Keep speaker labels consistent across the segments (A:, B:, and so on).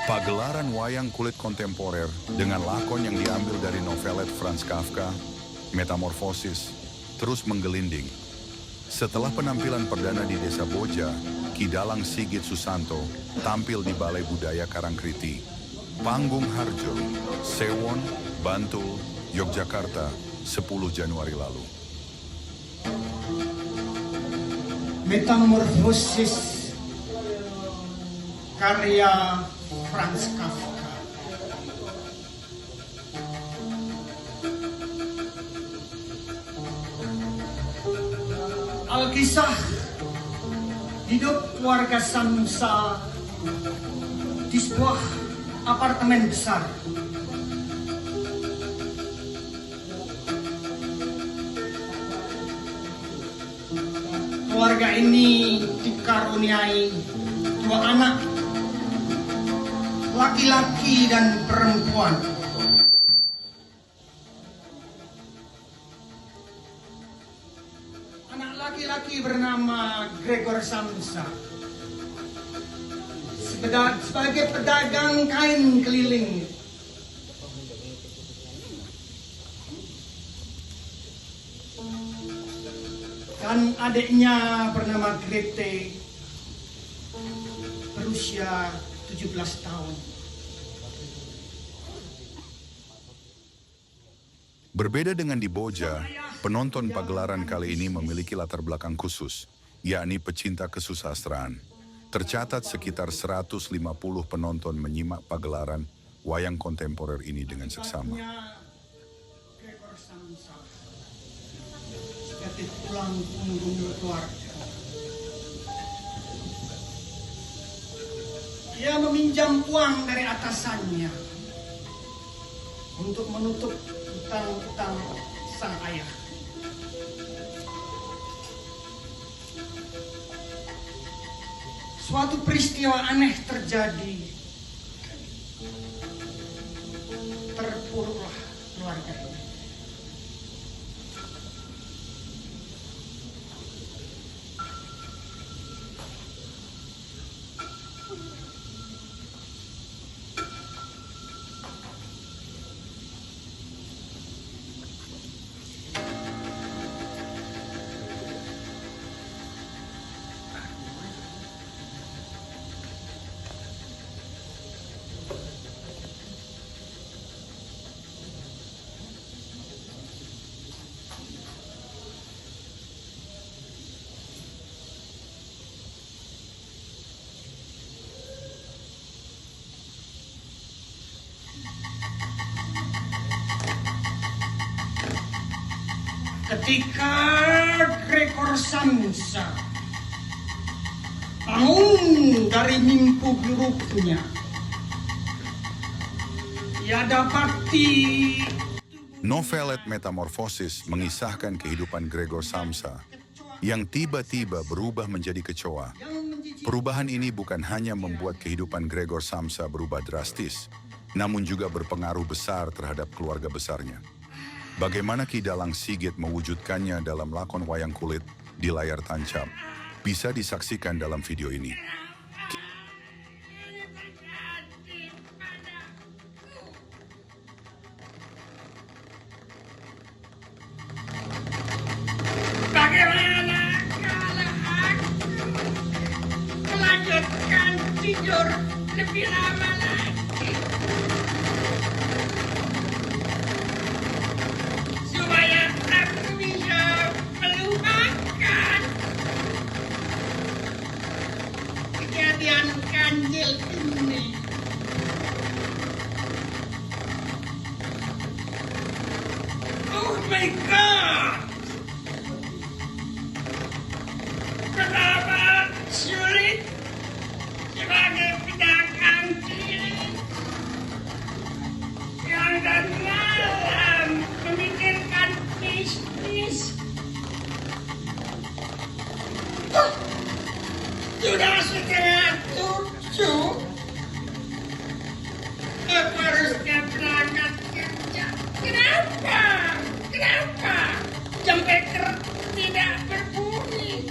A: Pagelaran wayang kulit kontemporer dengan lakon yang diambil dari novelet Franz Kafka, Metamorfosis, terus menggelinding. Setelah penampilan perdana di Desa Boja, Ki Dalang Sigit Susanto tampil di Balai Budaya Karangkriti, Panggung Harjo, Sewon, Bantul, Yogyakarta, 10 Januari lalu.
B: Metamorfosis karya Franz Kafka. Alkisah hidup keluarga Samsa di sebuah apartemen besar. Keluarga ini dikaruniai 2 anak, laki-laki dan perempuan. Anak laki-laki bernama Gregor Samsa sebagai pedagang kain keliling. Dan adiknya bernama Grete, berusia 17 tahun.
A: Berbeda dengan di Boja, penonton pagelaran kali ini memiliki latar belakang khusus, yakni pecinta kesusastraan. Tercatat sekitar 150 penonton menyimak pagelaran wayang kontemporer ini dengan seksama.
B: Seperti tulang punggung keluarga. Ia meminjam uang dari atasannya untuk menutup utang-utang sang ayah. Suatu peristiwa aneh terjadi. Terpuruklah keluarga ini. Ketika Gregor Samsa bangun dari mimpi buruknya, ia dapati
A: Novelet Metamorfosis mengisahkan kehidupan Gregor Samsa yang tiba-tiba berubah menjadi kecoa. Perubahan ini bukan hanya membuat kehidupan Gregor Samsa berubah drastis, namun juga berpengaruh besar terhadap keluarga besarnya. Bagaimana Ki Dalang Sigit mewujudkannya dalam lakon wayang kulit di layar tancap bisa disaksikan dalam video ini.
C: Bagaimana kalau aku melanjutkan tidur lebih lama lagi? Supaya aku bisa melupakan kejadian ganjil ini. Oh my God! Kenapa sulit sebagai pedagang keliling yang dan malam memikirkan bisnis? Sudah setengah 7, aku harusnya berangkat kerja. Kenapa? Jam beker tidak berbunyi.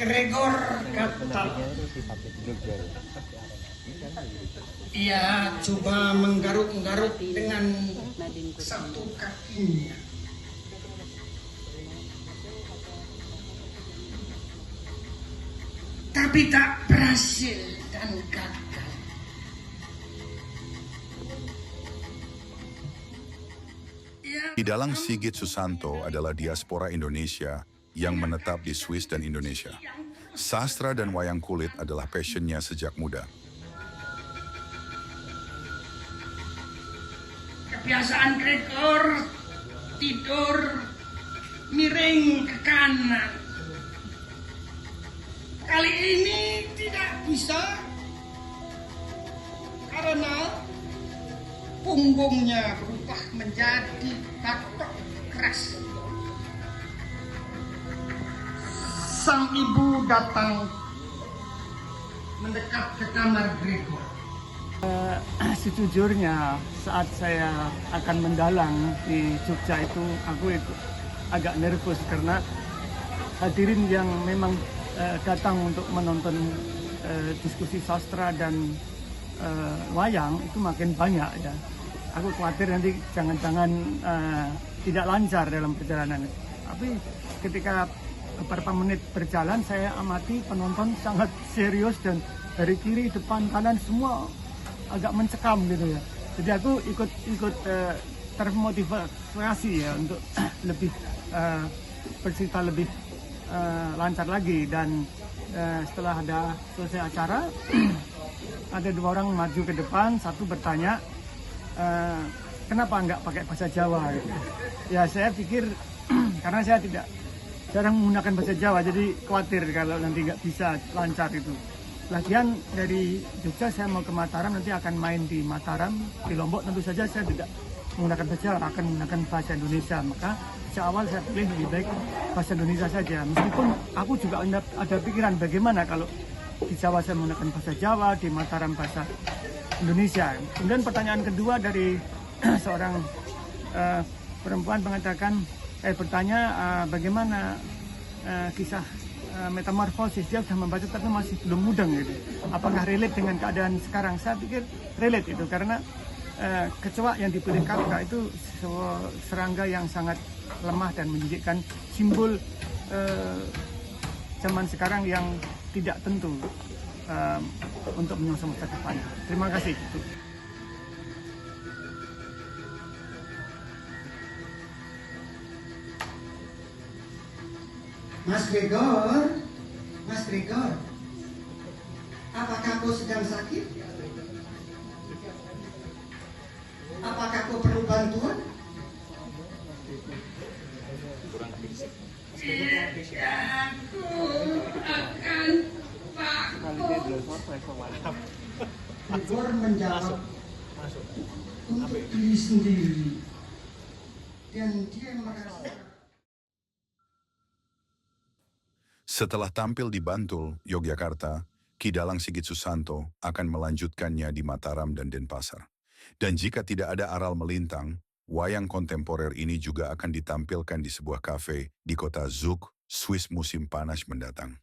B: Gregor kata ia coba menggaruk-garuk dengan satu kakinya. Tapi tak berhasil dan gagal.
A: Kidalang Sigit Susanto adalah diaspora Indonesia yang menetap di Swiss dan Indonesia. Sastra dan wayang kulit adalah passionnya sejak muda.
B: Kebiasaan Gregor tidur miring ke kanan. Kali ini tidak bisa karena punggungnya berubah menjadi batok keras. Sang ibu datang mendekat ke kamar Gregor.
D: Sejujurnya saat saya akan mendalang di Jogja itu aku agak nervous karena hadirin yang memang datang untuk menonton diskusi sastra dan wayang itu makin banyak ya. Aku khawatir nanti jangan-jangan tidak lancar dalam perjalanan. Tapi ketika beberapa menit berjalan saya amati penonton sangat serius dan dari kiri, depan, kanan semua agak mencekam gitu ya. Jadi aku ikut termotivasi ya untuk lebih bercerita lebih lancar lagi. Dan setelah ada selesai acara ada dua orang maju ke depan, satu bertanya kenapa nggak pakai bahasa Jawa gitu. Ya saya pikir karena saya jarang menggunakan bahasa Jawa, jadi khawatir kalau nanti nggak bisa lancar itu. Lagian dari Jogja saya mau ke Mataram, nanti akan main di Mataram, di Lombok tentu saja saya tidak menggunakan bahasa Jawa, akan menggunakan bahasa Indonesia. Maka sejak awal saya pilih lebih baik bahasa Indonesia saja. Meskipun aku juga ada pikiran bagaimana kalau di Jawa saya menggunakan bahasa Jawa, di Mataram bahasa Indonesia. Kemudian pertanyaan kedua dari seorang perempuan bertanya bagaimana kisah metamorfosis, dia sudah membaca tapi masih belum mudeng gitu. Apakah relate dengan keadaan sekarang? Saya pikir relate itu karena kecoa yang dipilih Kafka itu serangga yang sangat lemah dan menjadikan simbol zaman sekarang yang tidak tentu untuk menyongsong masa depan. Terima kasih.
B: Mas Gregor, apakah kau sedang sakit? Apakah kau perlu bantuan?
C: Aku akan
B: Gregor menjawab untuk diri sendiri dan dia merasa.
A: Setelah tampil di Bantul, Yogyakarta, Kidalang Sigit Susanto akan melanjutkannya di Mataram dan Denpasar. Dan jika tidak ada aral melintang, wayang kontemporer ini juga akan ditampilkan di sebuah kafe di kota Zug, Swiss musim panas mendatang.